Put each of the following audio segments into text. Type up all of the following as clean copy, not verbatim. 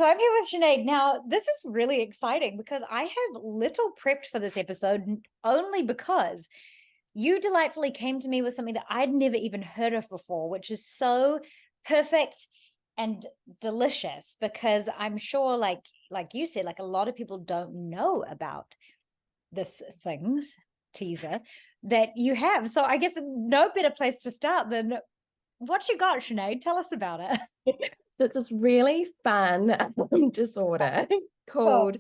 So I'm here with Sinead. Now, this is really exciting because I have little prepped for this episode only because you delightfully came to me with something that I'd never even heard of before, which is so perfect and delicious because I'm sure like you said, like a lot of people don't know about this things teaser that you have. So I guess no better place to start than what you got, Sinead. Tell us about it. So it's this really fun disorder Cool.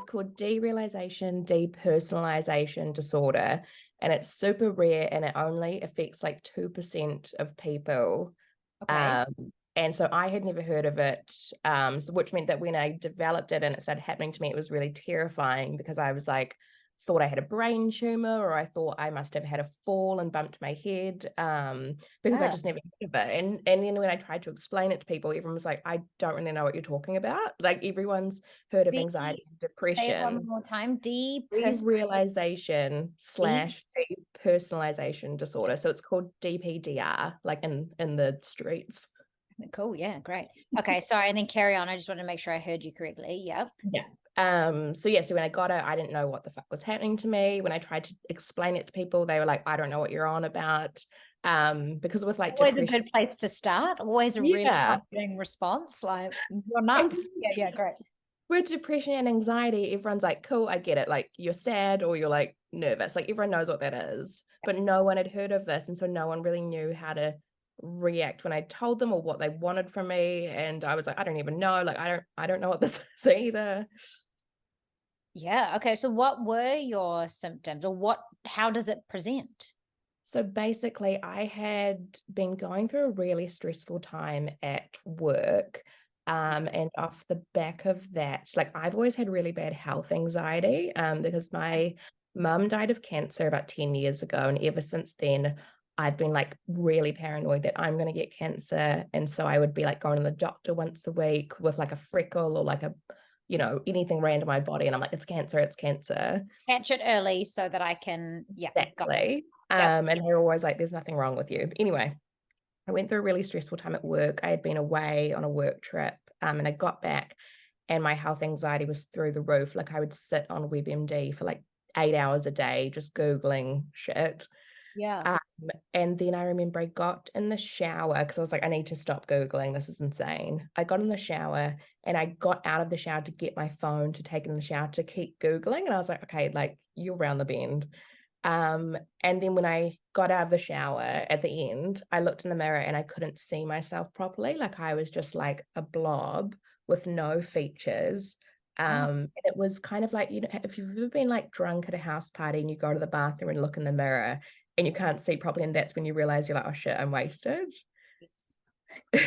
called derealization depersonalization disorder, and it's super rare and it only affects like 2% of people. Okay. Um, and so I had never heard of it, so which meant that when I developed it and it started happening to me, it was really terrifying because I was like, thought I had a brain tumor or I thought I must have had a fall and bumped my head, because I Yeah. just never heard of it. And then when I tried to explain it to people, everyone was like, I don't really know what you're talking about. Like everyone's heard of D, anxiety and say it one depression. more time. Derealization D. slash depersonalization disorder. So it's called DPDR, like in the streets. Cool. Yeah. Great. Okay. Sorry. And then carry on. I just wanted to make sure I heard you correctly. Yep. Yeah. So when I got it, I didn't know what the fuck was happening to me. When I tried to explain it to people, they were like, I don't know what you're on about. Because with like Always a depression, good place to start. Always a really yeah. comforting response. Like, you're And nuts. Yeah. Yeah. Great. with depression and anxiety, everyone's like, cool, I get it. Like you're sad or you're like nervous. Like everyone knows what that is. But no one had heard of this. And so no one really knew how to react when I told them or what they wanted from me. And I was like, I don't even know. Like I don't know what this is either. Yeah. Okay. So, what were your symptoms or how does it present? So basically, I had been going through a really stressful time at work. And off the back of that, like I've always had really bad health anxiety, because my mum died of cancer about 10 years ago. And ever since then, I've been like really paranoid that I'm going to get cancer. And so I would be like going to the doctor once a week with like a freckle or like anything random in my body. And I'm like, it's cancer, it's cancer. Catch it early so that I can, yeah, got it. Exactly. Yep. And they were always like, there's nothing wrong with you. Anyway, I went through a really stressful time at work. I had been away on a work trip, and I got back and my health anxiety was through the roof. Like I would sit on WebMD for like 8 hours a day, just Googling shit. Yeah. Um, and then I remember I got in the shower because I was like, I need to stop Googling. This is insane. I got in the shower and I got out of the shower to get my phone to take in the shower to keep Googling. And I was like, okay, like you're around the bend. And then when I got out of the shower at the end, I looked in the mirror and I couldn't see myself properly. Like I was just like a blob with no features. Oh, And it was kind of like, if you've ever been like drunk at a house party and you go to the bathroom and look in the mirror and you can't see properly, and that's when you realize you're like, oh shit, I'm wasted. yes. We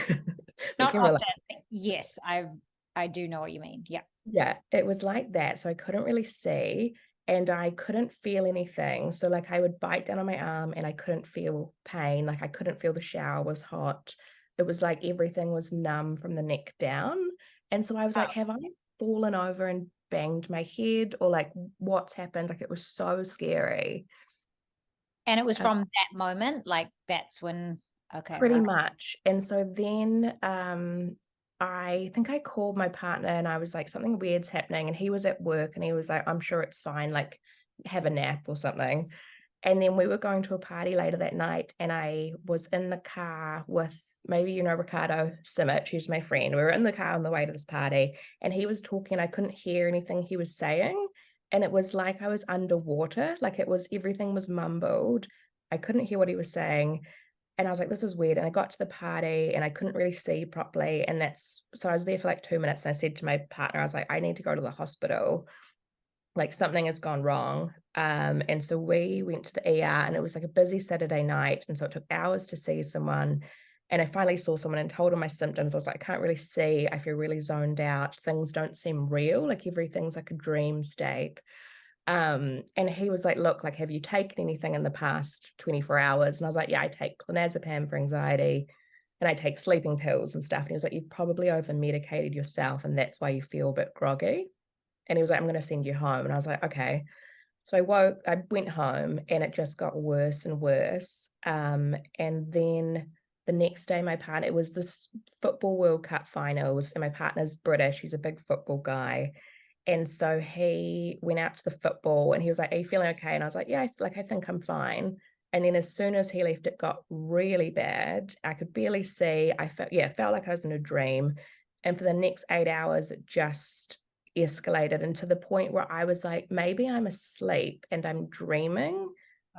Not can relate. often. Yes, I do know what you mean. Yeah. Yeah, it was like that. So I couldn't really see and I couldn't feel anything. So like I would bite down on my arm and I couldn't feel pain. Like I couldn't feel the shower was hot. It was like everything was numb from the neck down. And so I was like, Wow. have I fallen over and banged my head or like what's happened? Like it was so scary. And it was Uh, from that moment, like that's when, okay, Pretty okay. much. And so then I think I called my partner and I was like, something weird's happening. And he was at work and he was like, I'm sure it's fine, like have a nap or something. And then we were going to a party later that night and I was in the car with maybe Ricardo Simic, who's my friend. We were in the car on the way to this party and he was talking. I couldn't hear anything he was saying. And it was like I was underwater, like it was everything was mumbled. I couldn't hear what he was saying. And I was like, this is weird. And I got to the party and I couldn't really see properly. And so I was there for like 2 minutes. And I said to my partner, I was like, I need to go to the hospital. Like something has gone wrong. And so we went to the ER and it was like a busy Saturday night. And so it took hours to see someone. And I finally saw someone and told them my symptoms. I was like, I can't really see. I feel really zoned out. Things don't seem real. Like everything's like a dream state. And he was like, look, like, have you taken anything in the past 24 hours? And I was like, yeah, I take clonazepam for anxiety and I take sleeping pills and stuff. And he was like, you've probably over medicated yourself and that's why you feel a bit groggy. And he was like, I'm going to send you home. And I was like, okay. So I went home and it just got worse and worse. And then the next day my partner, it was this football World Cup finals, and my partner's British, he's a big football guy. And so he went out to the football and he was like, "Are you feeling okay?" And I was like, "Yeah, I think I'm fine." And then as soon as he left, it got really bad. I could barely see. Felt like I was in a dream. And for the next 8 hours, it just escalated, and to the point where I was like, maybe I'm asleep and I'm dreaming,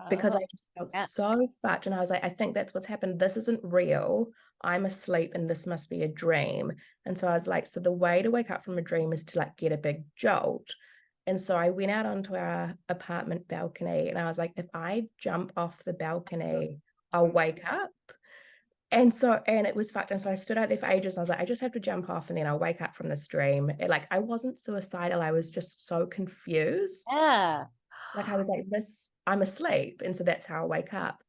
because I Oh, just felt yeah. so fucked. And I was like, I think that's what's happened. This isn't real. I'm asleep and this must be a dream. And so I was like, so the way to wake up from a dream is to like get a big jolt. And so I went out onto our apartment balcony and I was like, if I jump off the balcony, I'll wake up. And it was fucked. And so I stood out there for ages. And I was like, I just have to jump off and then I'll wake up from this dream. Like, I wasn't suicidal. I was just so confused. Yeah. Like, I was like, I'm asleep. And so that's how I wake up.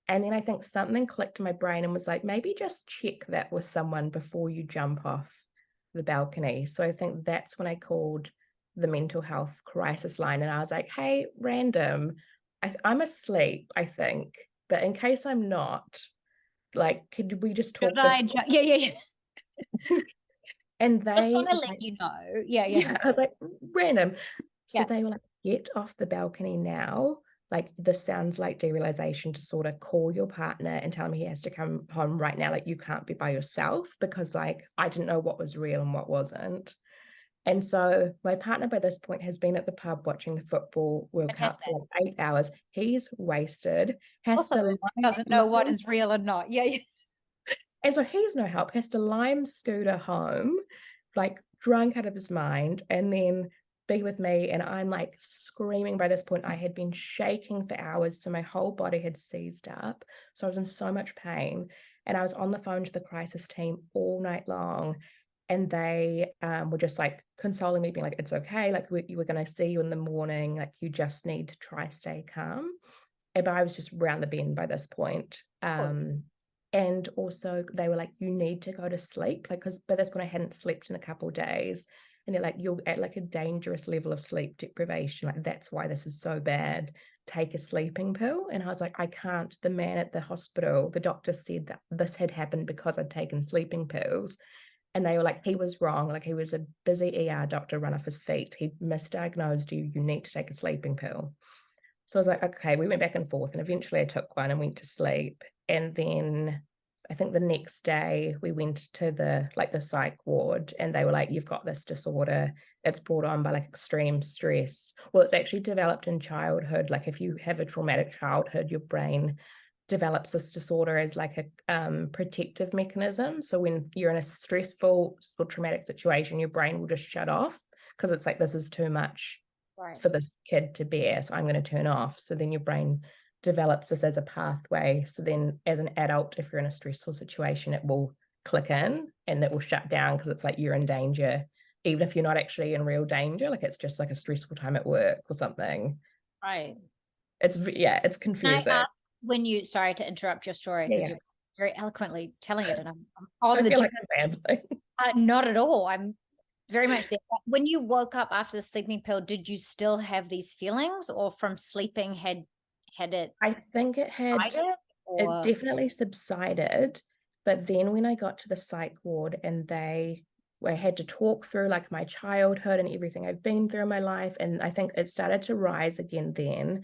And then I think something clicked in my brain and was like, maybe just check that with someone before you jump off the balcony. So I think that's when I called the mental health crisis line. And I was like, hey, random, I'm asleep, I think. But in case I'm not, like, could we just Should talk I? this? Yeah, yeah, yeah. And Just they want to were let like, you know. Yeah, yeah, yeah, I was like, random. So yeah. they were like, get off the balcony now. Like, this sounds like derealization, to sort of call your partner and tell him he has to come home right now. Like, you can't be by yourself, because like I didn't know what was real and what wasn't. And so my partner by this point has been at the pub watching the football World Cup Fantastic. for like 8 hours. He's wasted, has Also, to doesn't know what lime, is real or not. Yeah, yeah. and so he's no help, has to lime scooter home, like drunk out of his mind, and then be with me. And I'm like screaming by this point. I had been shaking for hours, so my whole body had seized up. So I was in so much pain. And I was on the phone to the crisis team all night long. And they were just like consoling me, being like, it's okay. Like, we're going to see you in the morning. Like, you just need to try stay calm. But I was just round the bend by this point. Of course. And also they were like, you need to go to sleep. Like, because by this point I hadn't slept in a couple of days. And they're like, you're at like a dangerous level of sleep deprivation. Like, that's why this is so bad. Take a sleeping pill. And I was like, I can't. The man at the hospital, the doctor said that this had happened because I'd taken sleeping pills. And they were like, he was wrong. Like, he was a busy ER doctor, run off his feet. He misdiagnosed you. You need to take a sleeping pill. So I was like, okay, we went back and forth, and eventually I took one and went to sleep. And then I think the next day we went to the psych ward, and they were like, you've got this disorder. It's brought on by like extreme stress. Well, it's actually developed in childhood. Like, if you have a traumatic childhood, your brain develops this disorder as like a protective mechanism. So when you're in a stressful or traumatic situation, your brain will just shut off, because it's like, this is too much Right. for this kid to bear, so I'm going to turn off. So then your brain develops this as a pathway. So then as an adult, if you're in a stressful situation, it will click in and it will shut down, because it's like you're in danger, even if you're not actually in real danger. Like, it's just like a stressful time at work or something. Right. It's Can I confusing. ask when you, sorry to interrupt your story Yeah, because yeah. you're very eloquently telling it and I'm on I the feel journey. like I'm rambling. Not at all. I'm very much there. But when you woke up after the sleeping pill, did you still have these feelings, or from sleeping had it I think died it or definitely subsided. But then when I got to the psych ward, and I had to talk through like my childhood and everything I've been through in my life, and I think it started to rise again then.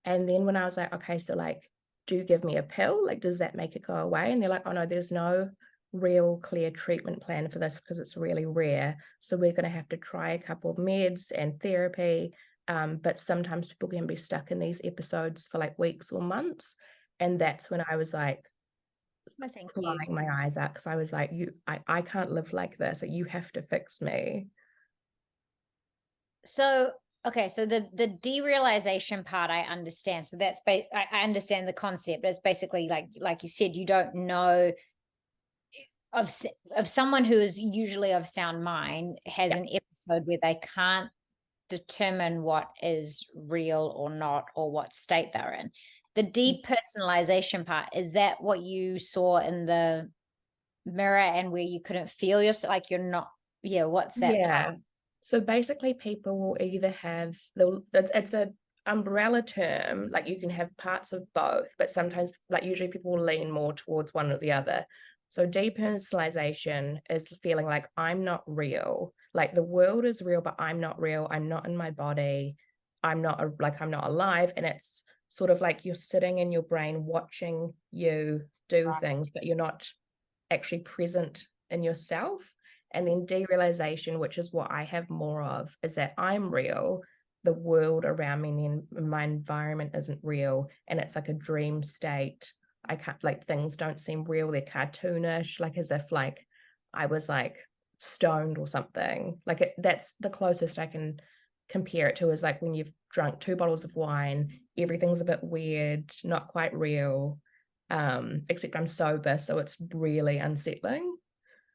And then when I was like, okay, so like, do you give me a pill? Like, does that make it go away? And they're like, oh no, there's no real clear treatment plan for this, because it's really rare. So we're going to have to try a couple of meds and therapy. But sometimes people can be stuck in these episodes for like weeks or months. And that's when I was like no thank you. crying my eyes out, because I was like, I can't live like this. Like, you have to fix me. So okay, so the derealization part I understand. So that's I understand the concept. It's basically like you said, you don't know of someone who is usually of sound mind has Yeah. an episode where they can't determine what is real or not, or what state they're in. The depersonalization part, is that what you saw in the mirror and where you couldn't feel yourself, like you're not, yeah, what's that part? Yeah. So basically people will either have it's a umbrella term, like you can have parts of both, but sometimes like usually people will lean more towards one or the other. So depersonalization is feeling like I'm not real. Like the world is real, but I'm not real. I'm not in my body. I'm not alive. And it's sort of like you're sitting in your brain watching you do things, but you're not actually present in yourself. And then derealization, which is what I have more of, is that I'm real, the world around me and my environment isn't real, and it's like a dream state. I can't, like, things don't seem real, they're cartoonish, like as if like I was like stoned or something. Like that's the closest I can compare it to, is like when you've drunk 2 bottles of wine, everything's a bit weird, not quite real, except I'm sober, so it's really unsettling.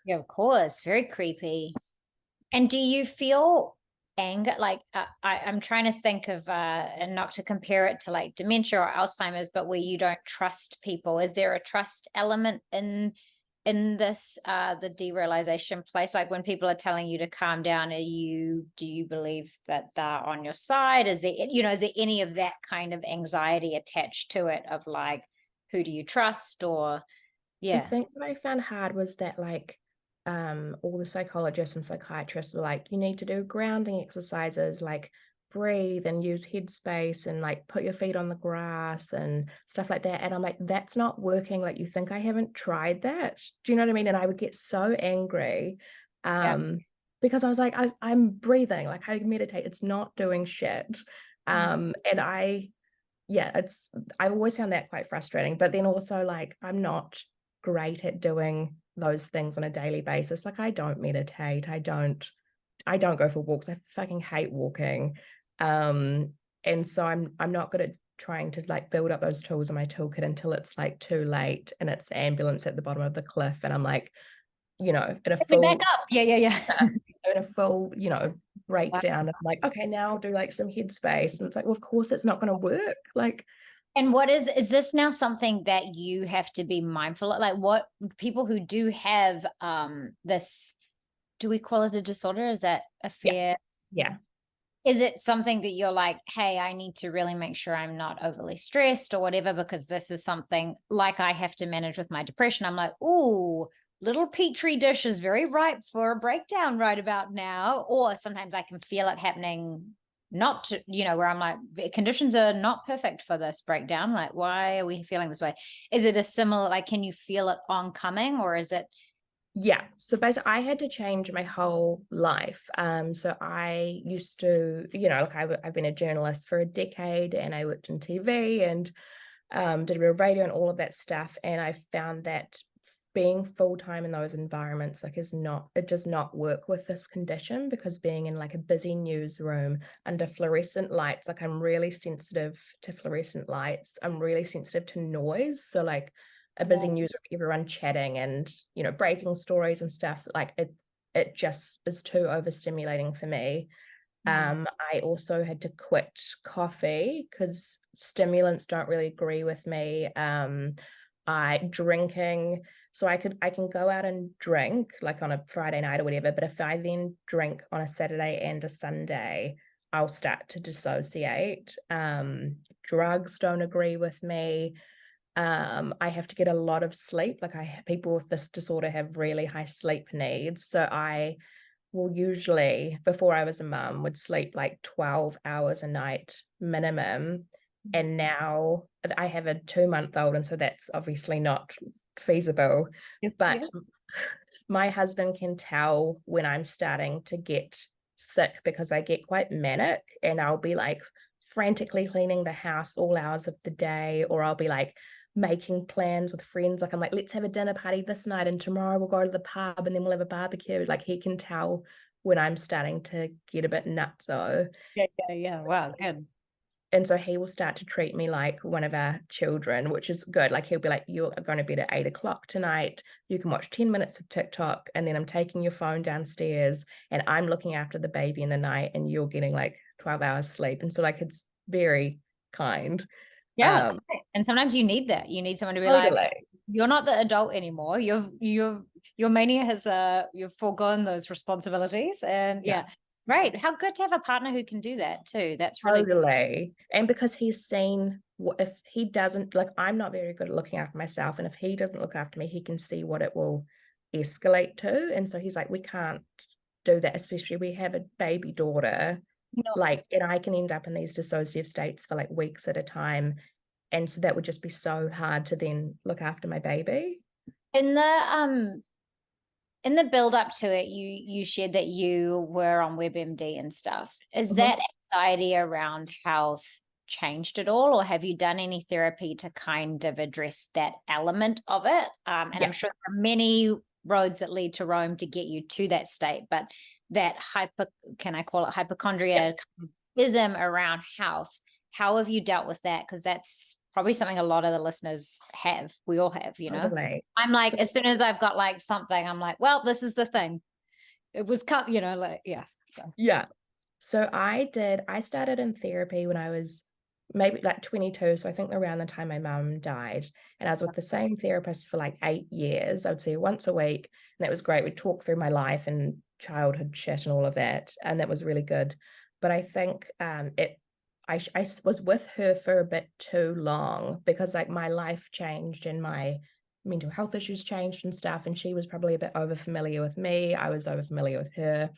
Yeah, of course. Very creepy. And do you feel anger? Like I'm trying to think of and not to compare it to like dementia or Alzheimer's, but where you don't trust people. Is there a trust element in this the derealization place? Like when people are telling you to calm down, do you believe that they're on your side? Is there, is there any of that kind of anxiety attached to it of like, who do you trust? Or I yeah. think what I found hard was that like all the psychologists and psychiatrists were like, you need to do grounding exercises, like breathe and use headspace and like put your feet on the grass and stuff like that. And I'm like, that's not working. Like, you think I haven't tried that? Do you know what I mean? And I would get so angry Yeah. um because I was like, I'm breathing, like I meditate, it's not doing shit. And yeah, I've always found that quite frustrating. But then also like I'm not great at doing those things on a daily basis. Like I don't meditate, I don't go for walks. I fucking hate walking. And so I'm not good at trying to like build up those tools in my toolkit until it's like too late and it's ambulance at the bottom of the cliff and I'm like, in a Get me back full up. Yeah, yeah, yeah. in a full, Wow. breakdown. I'm like, okay, now I'll do like some headspace. And it's like, well, of course it's not going to work. Like, And what is this now something that you have to be mindful of? Like what people who do have this, do we call it a disorder? Is that a yeah, fair? yeah. Is it something that you're like, hey, I need to really make sure I'm not overly stressed or whatever, because this is something like I have to manage with my depression. I'm like, ooh, little petri dish is very ripe for a breakdown right about now. Or sometimes I can feel it happening, not to, where I'm like, conditions are not perfect for this breakdown. Like, why are we feeling this way? Is it a similar, like, can you feel it oncoming, or is it? Yeah. So basically I had to change my whole life. So I used to, like I've been a journalist for a decade and I worked in TV and did a bit of radio and all of that stuff. And I found that being full-time in those environments it does not work with this condition, because being in like a busy newsroom under fluorescent lights, like I'm really sensitive to fluorescent lights, I'm really sensitive to noise. So like a busy Yeah. newsroom, everyone chatting and breaking stories and stuff, like it just is too overstimulating for me. Mm. I also had to quit coffee because stimulants don't really agree with me. I drinking, so I can go out and drink like on a Friday night or whatever, but if I then drink on a Saturday and a Sunday, I'll start to dissociate. Drugs don't agree with me. I have to get a lot of sleep. Like people with this disorder have really high sleep needs. So I will usually, before I was a mum, would sleep like 12 hours a night minimum. And now I have a 2-month-old, and so that's obviously not feasible. Yes, But yes. my husband can tell when I'm starting to get sick because I get quite manic and I'll be like frantically cleaning the house all hours of the day, or I'll be like making plans with friends. Like I'm like, let's have a dinner party this night and tomorrow we'll go to the pub and then we'll have a barbecue. Like he can tell when I'm starting to get a bit nutso. Yeah, yeah, yeah. Wow, good. And so he will start to treat me like one of our children, which is good. Like he'll be like, you're going to bed at 8 o'clock tonight. You can watch 10 minutes of TikTok. And then I'm taking your phone downstairs and I'm looking after the baby in the night and you're getting like 12 hours sleep. And so like, it's very kind. Yeah. Um, And sometimes you need that. You need someone to be like, totally. you're not the adult anymore. Your mania has you've foregone those responsibilities. And Yeah. yeah. Right. How good to have a partner who can do that too. That's really Totally. And because he's seen what if he doesn't, like, I'm not very good at looking after myself. And if he doesn't look after me, he can see what it will escalate to. And so he's like, we can't do that, especially we have a baby daughter. no. Like, and I can end up in these dissociative states for like weeks at a time. And so that would just be so hard to then look after my baby. In the build up to it, you shared that you were on WebMD and stuff. Is Mhm. that anxiety around health changed at all, or have you done any therapy to kind of address that element of it? And I'm Yeah, sure there are many roads that lead to Rome to get you to that state, but that can I call it yeah, hypochondria ism around health, how have you dealt with that? Because that's probably something a lot of the listeners have. We all have, you know. totally. I'm like, So as soon as I've got like something, I'm like, well, this is the thing. It was cut, you know, like, yeah. So, yeah. So I started in therapy when I was maybe like 22. So I think around the time my mum died. And I was with the same therapist for like 8 years. I would see her once a week. And that was great. We'd talk through my life and childhood shit and all of that. And that was really good. But I think I was with her for a bit too long because like my life changed and my mental health issues changed and stuff. And she was probably a bit over familiar with me. I was over familiar with her.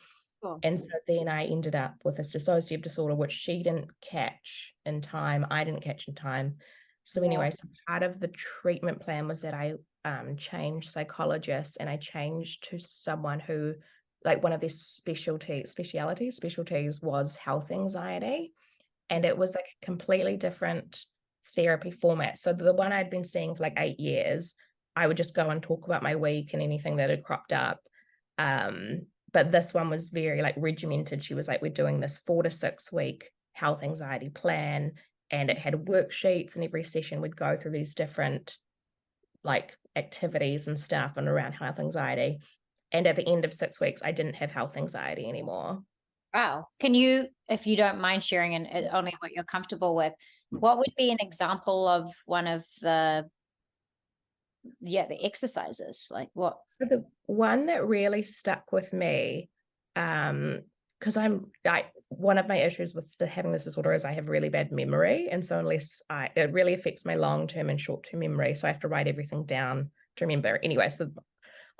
cool. And so then I ended up with this dissociative disorder, which she didn't catch in time. I didn't catch in time. So Yeah. anyway, so part of the treatment plan was that I changed psychologists and I changed to someone who, like one of their specialties was health anxiety. And it was like a completely different therapy format. So the one I'd been seeing for like 8 years, I would just go and talk about my week and anything that had cropped up. But this one was very like regimented. She was like, we're doing this 4 to 6 week health anxiety plan, and it had worksheets, and every session would go through these different like activities and stuff and around health anxiety. And at the end of 6 weeks, I didn't have health anxiety anymore. Wow. Can you, if you don't mind sharing and only what you're comfortable with, what would be an example of one of the exercises? Like what? So the one that really stuck with me, because one of my issues with having this disorder is I have really bad memory, and so it really affects my long term and short term memory. So I have to write everything down to remember. Anyway, so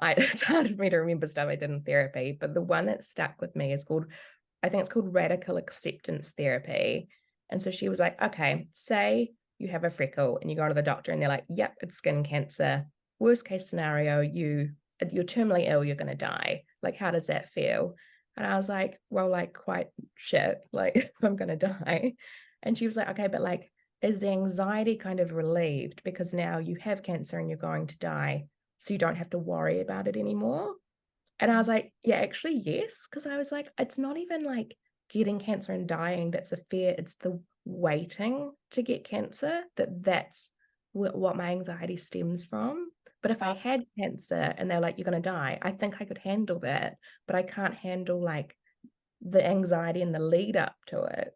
it's hard for me to remember stuff I did in therapy. But the one that stuck with me is called, I think it's called radical acceptance therapy. And so she was like, okay, say you have a freckle and you go to the doctor and they're like, yep, it's skin cancer. Worst case scenario, you're terminally ill, you're gonna die. Like, how does that feel? And I was like, well, like quite shit, like I'm gonna die. And she was like, okay, but like, is the anxiety kind of relieved because now you have cancer and you're going to die, so you don't have to worry about it anymore? And I was like, yeah, actually, yes. Because I was like, it's not even like getting cancer and dying that's a fear. It's the waiting to get cancer that's what my anxiety stems from. But if I had cancer and they're like, you're going to die, I think I could handle that. But I can't handle like the anxiety and the lead up to it.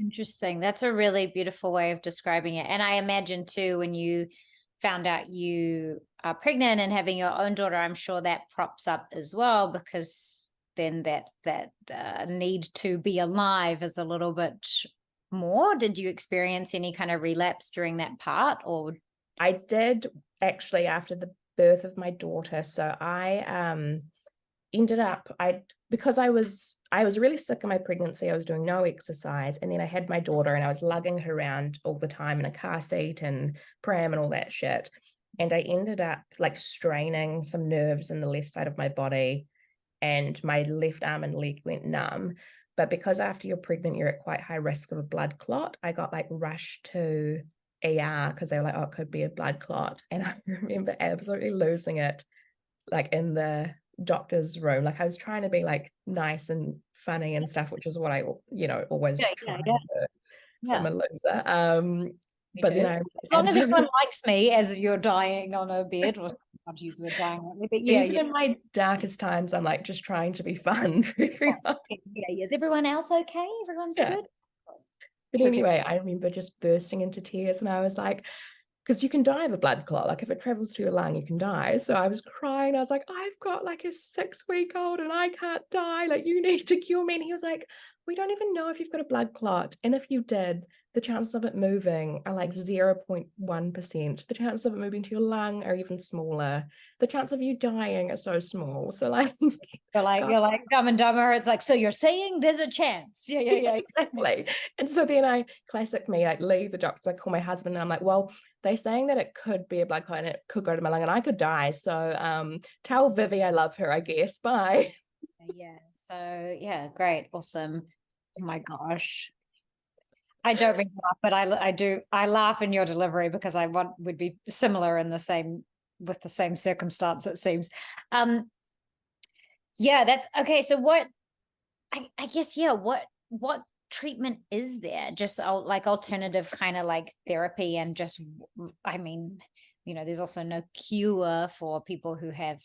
Interesting. That's a really beautiful way of describing it. And I imagine too, when you found out you are pregnant and having your own daughter, I'm sure that props up as well, because then that need to be alive is a little bit more. Did you experience any kind of relapse during that part, or? I did actually after the birth of my daughter. So I ended up I because I was really sick in my pregnancy. I was doing no exercise, and then I had my daughter and I was lugging her around all the time in a car seat and pram and all that shit. And I ended up like straining some nerves in the left side of my body, and my left arm and leg went numb. But because after you're pregnant, you're at quite high risk of a blood clot, I got like rushed to ER because they were like, oh, it could be a blood clot. And I remember absolutely losing it, like in the doctor's room. Like I was trying to be like nice and funny and stuff, which is what I, Yeah, always yeah, try yeah, to do. So I'm yeah. a loser. Me But then too. I As long as everyone absolutely, likes me as you're dying on a bed, or not use the word dying, but yeah, even yeah. in my darkest times, I'm like just trying to be fun for everyone. Yes. Yeah, yeah. Is everyone else okay? Everyone's Yeah. good? But True. anyway, I remember just bursting into tears and I was like, because you can die of a blood clot. Like if it travels to your lung, you can die. So I was crying. I was like, I've got like a 6-week-old and I can't die. Like, you need to cure me. And he was like, we don't even know if you've got a blood clot. And if you did, the chances of it moving are like 0.1%. The chances of it moving to your lung are even smaller. The chance of you dying are so small. So like, You're like Dumb and Dumber. It's like, so you're saying there's a chance. Yeah, yeah, yeah. exactly. And so then I, classic me, like leave the doctors, I call my husband and I'm like, well, they're saying that it could be a blood clot and it could go to my lung and I could die. So tell Vivi I love her, I guess. Bye. Yeah. So yeah, great. Awesome. Oh my gosh. I don't mean to laugh, but I do I laugh in your delivery because I want would be similar in the same with the same circumstance, it seems. Yeah, that's okay. So what I guess, yeah, what treatment is there? Just like alternative kind of like therapy and just, I mean, there's also no cure for people who have,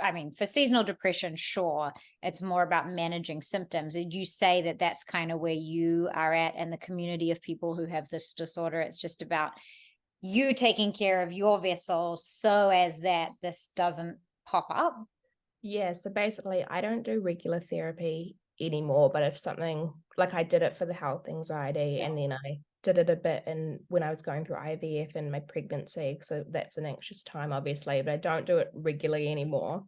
I mean, for seasonal depression, sure, it's more about managing symptoms. Did you say that that's kind of where you are at and the community of people who have this disorder? It's just about you taking care of your vessel so as that this doesn't pop up. Yeah, so basically I don't do regular therapy anymore, but if something like I did it for the health anxiety Yeah. and then I did it a bit in when I was going through IVF and my pregnancy, so that's an anxious time obviously, but I don't do it regularly anymore.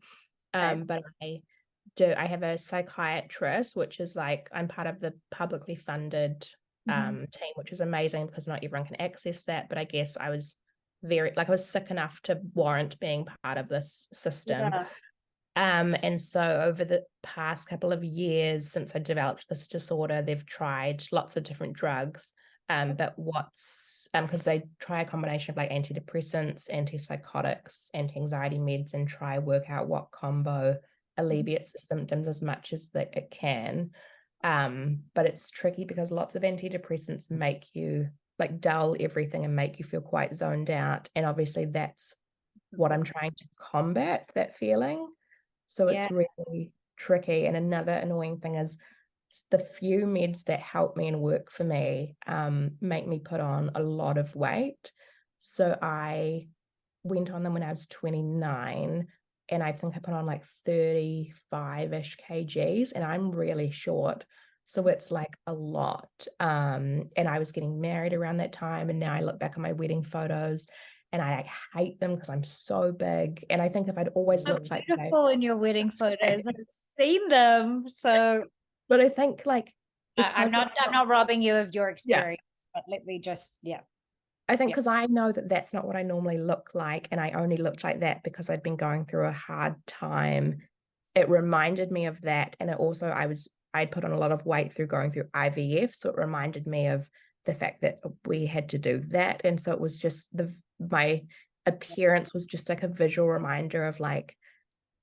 Okay. But I have a psychiatrist, which is like I'm part of the publicly funded Mhm. team, which is amazing because not everyone can access that. But I guess I was I was sick enough to warrant being part of this system. Yeah. And so over the past couple of years since I developed this disorder, they've tried lots of different drugs. But because they try a combination of like antidepressants, antipsychotics, anti-anxiety meds, and try work out what combo alleviates the symptoms as much as that it can. But it's tricky because lots of antidepressants make you like dull everything and make you feel quite zoned out. And obviously that's what I'm trying to combat, that feeling. So Yeah. it's really tricky. And another annoying thing is the few meds that help me and work for me make me put on a lot of weight. So I went on them when I was 29 and I think I put on like 35-ish kgs and I'm really short. So it's like a lot. And I was getting married around that time. And now I look back on my wedding photos and I like, hate them because I'm so big. And I think if I'd always So looked like that, beautiful in your wedding photos. I've seen them. So but I think like I'm because not it's I'm not robbing you of your yeah, experience, but let me just, yeah. I think Yeah. because I know that that's not what I normally look like, and I only looked like that because I'd been going through a hard time. It reminded me of that, and it also I'd put on a lot of weight through going through IVF, so it reminded me of the fact that we had to do that, and so it was just my appearance was just like a visual reminder of like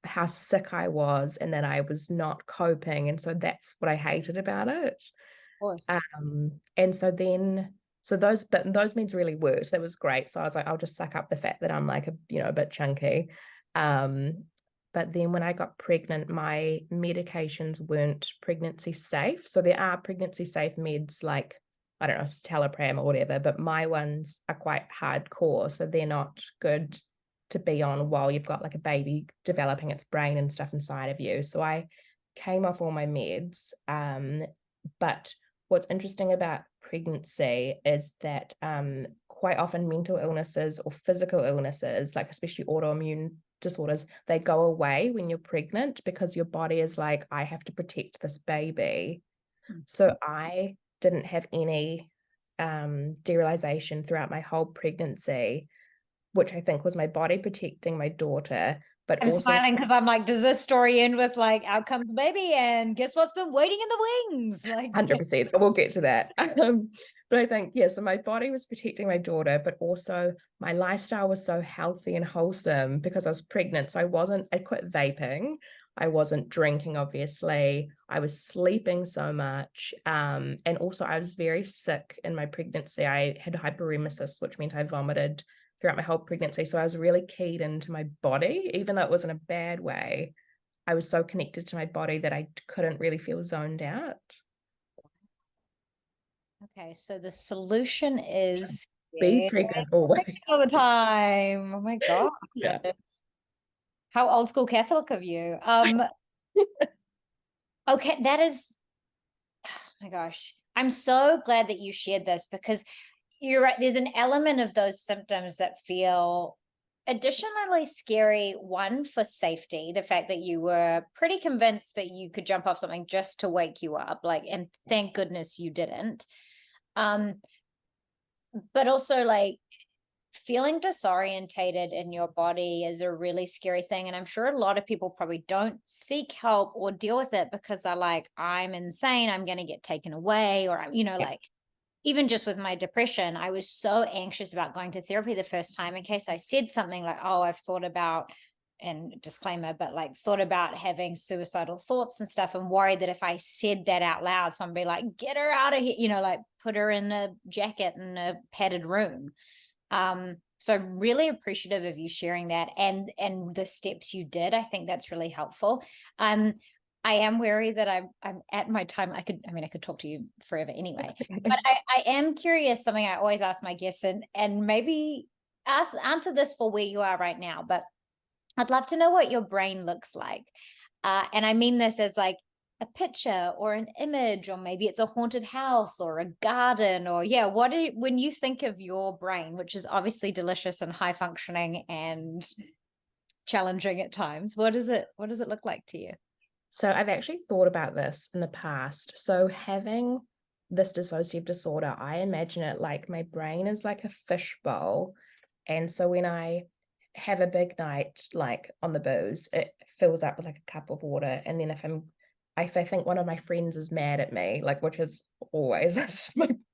how sick I was and that I was not coping, and so that's what I hated about it. Course. And so then, but those meds really worked. That was great. So I was like, I'll just suck up the fact that I'm like a bit chunky. Um, but then when I got pregnant, my medications weren't pregnancy safe. So there are pregnancy safe meds like, I don't know, citalopram or whatever, but my ones are quite hardcore. So they're not good to be on while you've got like a baby developing its brain and stuff inside of you. So I came off all my meds. But what's interesting about pregnancy is that quite often mental illnesses or physical illnesses, like especially autoimmune disorders, they go away when you're pregnant because your body is like, I have to protect this baby. So I didn't have any derealization throughout my whole pregnancy, which I think was my body protecting my daughter, but I'm also smiling because I'm like, does this story end with like out comes baby and guess what's been waiting in the wings? Like, 100%. We'll get to that. But I think, yeah, so my body was protecting my daughter, but also my lifestyle was so healthy and wholesome because I was pregnant. So I quit vaping. I wasn't drinking, obviously. I was sleeping so much. And also, I was very sick in my pregnancy. I had hyperemesis, which meant I vomited throughout my whole pregnancy. So I was really keyed into my body, even though it was in a bad way. I was so connected to my body that I couldn't really feel zoned out. okay, so the solution is Be Yeah. present always. All the time. Oh my God. Yeah. How old school Catholic of you. Okay, that is, oh my gosh. I'm so glad that you shared this because you're right. There's an element of those symptoms that feel additionally scary. One, for safety, the fact that you were pretty convinced that you could jump off something just to wake you up, like, and thank goodness you didn't. Um, but also like feeling disorientated in your body is a really scary thing. And I'm sure a lot of people probably don't seek help or deal with it because they're like, I'm insane, I'm going to get taken away, or, Yeah. like, even just with my depression, I was so anxious about going to therapy the first time in case I said something like, oh, I've thought about, and disclaimer, but like thought about having suicidal thoughts and stuff, and worried that if I said that out loud, somebody like, get her out of here, like put her in a jacket in a padded room. So I'm really appreciative of you sharing that and the steps you did. I think that's really helpful. Um, I am wary that I'm at my time. I could talk to you forever anyway. But I am curious, something I always ask my guests, and maybe answer this for where you are right now, but I'd love to know what your brain looks like. And I mean this as like a picture or an image, or maybe it's a haunted house or a garden, or yeah, when you think of your brain, which is obviously delicious and high functioning and challenging at times, what does it look like to you? So I've actually thought about this in the past. So having this dissociative disorder, I imagine it like my brain is like a fishbowl. And so when I have a big night, like on the booze, it fills up with like a cup of water. And then if I think one of my friends is mad at me, like, which is always,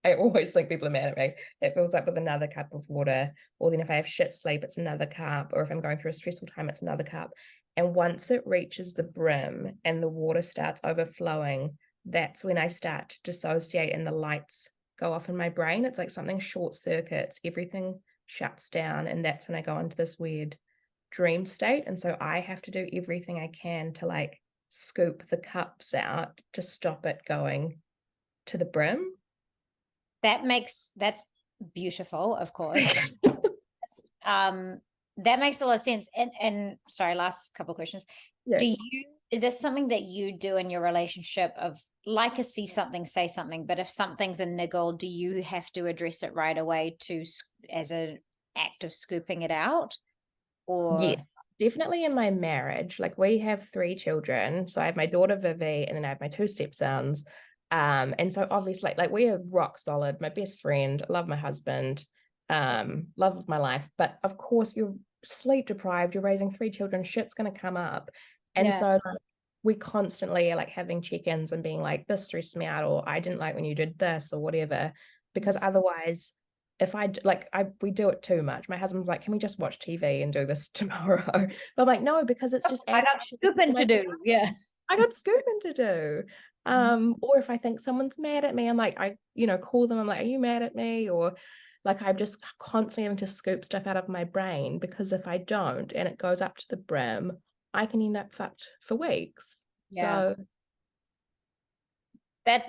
I always think people are mad at me, it fills up with another cup of water. Or then if I have shit sleep, it's another cup. Or if I'm going through a stressful time, it's another cup. And once it reaches the brim and the water starts overflowing, that's when I start to dissociate and the lights go off in my brain. It's like something short circuits, everything shuts down. And that's when I go into this weird dream state. And so I have to do everything I can to like scoop the cups out to stop it going to the brim. That's beautiful, of course. um that makes a lot of sense. And sorry, last couple of questions. Yeah. Is this something that you do in your relationship, of like a see something, say something, but if something's a niggle, do you have to address it right away as an act of scooping it out? Or Yes, definitely in my marriage. Like we have three children. So I have my daughter Vivi and then I have my two stepsons. And so obviously like we are rock solid, my best friend, love my husband, love of my life. But of course you're sleep deprived, you're raising three children, shit's gonna come up. And yeah, so like, we constantly are like having check-ins and being like, this stressed me out, or I didn't like when you did this or whatever. Because otherwise if I like we do it too much. My husband's like, can we just watch TV and do this tomorrow? But I'm like, no, because it's just I adding got scooping to do. Yeah. I got scooping to do. Or if I think someone's mad at me, I'm like, call them. I'm like, are you mad at me? Or like I'm just constantly having to scoop stuff out of my brain because if I don't and it goes up to the brim, I can end up fucked for weeks. Yeah. So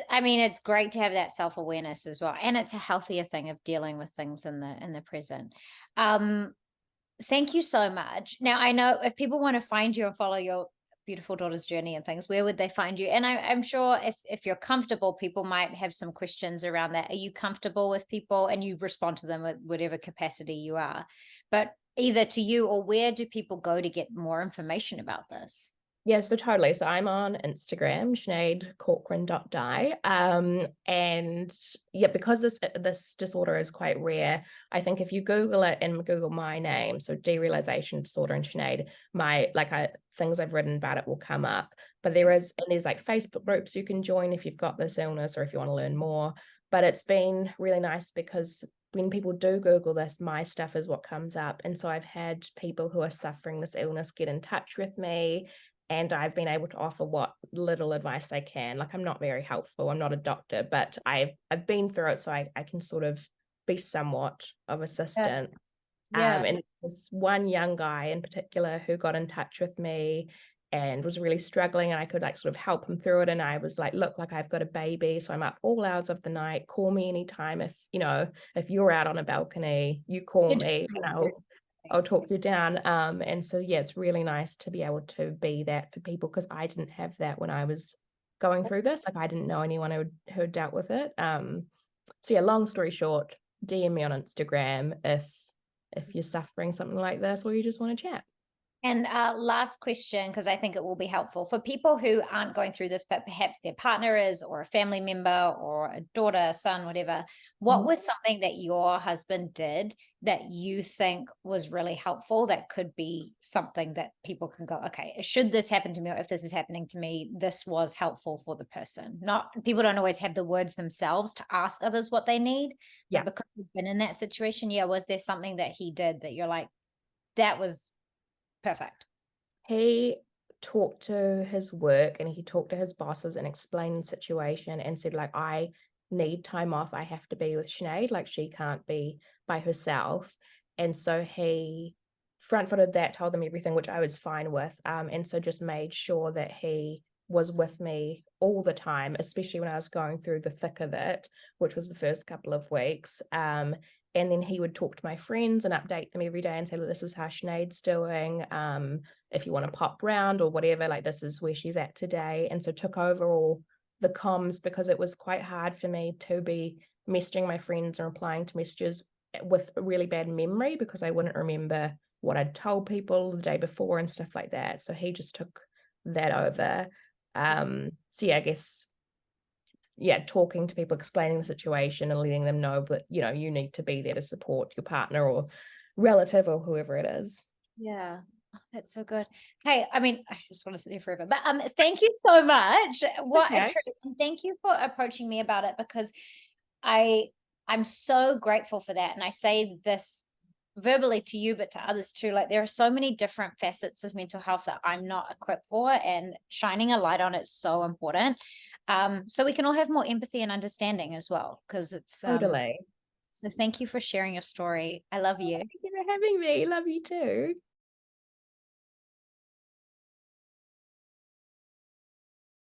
I mean, it's great to have that self-awareness as well. And it's a healthier thing of dealing with things in the present. Um, Thank you so much. Now, I know if people want to find you and follow your beautiful daughter's journey and things, where would they find you? And I'm sure if you're comfortable, people might have some questions around that. Are you comfortable with people, and you respond to them at whatever capacity you are? But either to you, or where do people go to get more information about this? yeah, so totally. So I'm on Instagram, sinead.corcoran.die. And yeah, because this disorder is quite rare, I think if you Google it and Google my name, so derealization disorder and Sinead, things I've written about it will come up. But there's like Facebook groups you can join if you've got this illness or if you want to learn more. But it's been really nice because when people do Google this, my stuff is what comes up. And so I've had people who are suffering this illness get in touch with me, and I've been able to offer what little advice I can. Like I'm not very helpful. I'm not a doctor, but I've been through it, so I can sort of be somewhat of Yeah. assistance. Yeah. And this one young guy in particular who got in touch with me, and was really struggling, and I could like sort of help him through it. And I was like, look, like I've got a baby, so I'm up all hours of the night. Call me anytime if, you know, if you're out on a balcony, you call Good me and I'll talk you down. And so yeah, it's really nice to be able to be that for people, because I didn't have that when I was going through this. Like I didn't know anyone who dealt with it. So yeah, long story short, DM me on Instagram if you're suffering something like this or you just want to chat. And last question, because I think it will be helpful for people who aren't going through this, but perhaps their partner is, or a family member, or a daughter, son, whatever. What Mhm. was something that your husband did that you think was really helpful, that could be something that people can go, okay, should this happen to me, or if this is happening to me, this was helpful for the person? Not, people don't always have the words themselves to ask others what they need, but Yeah. because you've been in that situation, yeah, was there something that he did that you're like, that was perfect? He talked to his work and he talked to his bosses and explained the situation and said, like, I need time off. I have to be with Sinead. Like, she can't be by herself. And so he front footed that, told them everything, which I was fine with. And so just made sure that he was with me all the time, especially when I was going through the thick of it, which was the first couple of weeks. And then he would talk to my friends and update them every day and say, look, this is how Sinead's doing. If you want to pop round or whatever, like this is where she's at today. And so took over all the comms, because it was quite hard for me to be messaging my friends and replying to messages with a really bad memory, because I wouldn't remember what I'd told people the day before and stuff like that. So he just took that over. So yeah, I guess yeah, talking to people, explaining the situation and letting them know that, you know, you need to be there to support your partner or relative or whoever it is. Yeah. Oh, that's so good. Hey, I mean, I just want to sit here forever, but thank you so much. What a Okay. treat. And thank you for approaching me about it, because I I'm so grateful for that. And I say this verbally to you, but to others too. Like, there are so many different facets of mental health that I'm not equipped for, and shining a light on it's so important. So we can all have more empathy and understanding as well, because it's Totally. so thank you for sharing your story. I love Oh, you. thank you for having me. Love you too.